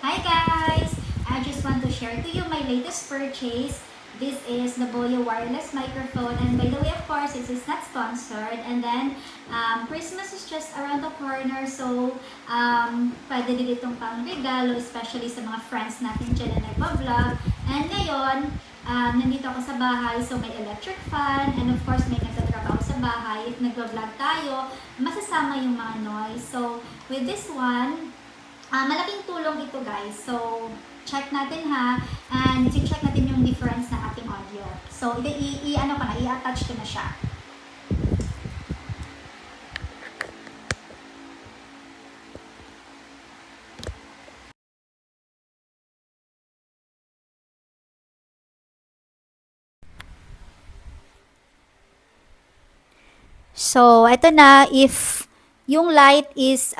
Hi guys! I just want to share to you my latest purchase. This is the BOYA wireless microphone, and by the way, of course, it is not sponsored. And then, Christmas is just around the corner, so pwede din itong pang regalo, especially sa mga friends natin dyan na nagpa-vlog. And ngayon, nandito ako sa bahay, so may electric fan, and of course, may nagtatrabaho sa bahay. If nagpa-vlog tayo, masasama yung mga noise. So, with this one, malaking tulong ito guys. So, check natin ha. And i-check natin yung difference ng ating audio. So, i-attach ko na siya. So, ito na, if yung light is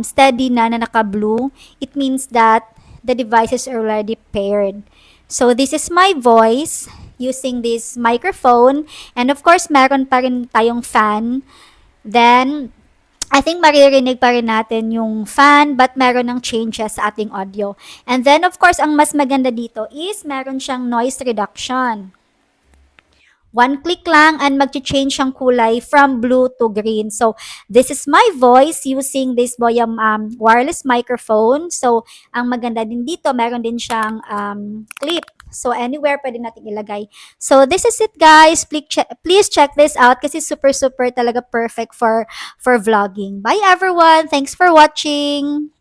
steady na naka-blue, it means that the device is already paired. So, this is my voice using this microphone. And of course, meron pa rin tayong fan. Then, I think maririnig pa rin natin yung fan, but meron ng changes sa ating audio. And then, of course, ang mas maganda dito is meron siyang noise reduction. One click lang and mag-change ang kulay from blue to green. So, this is my voice using this BOYA wireless microphone. So, ang maganda din dito, meron din siyang clip. So, anywhere pwede natin ilagay. So, this is it guys. Please check this out kasi super talaga perfect for vlogging. Bye everyone! Thanks for watching!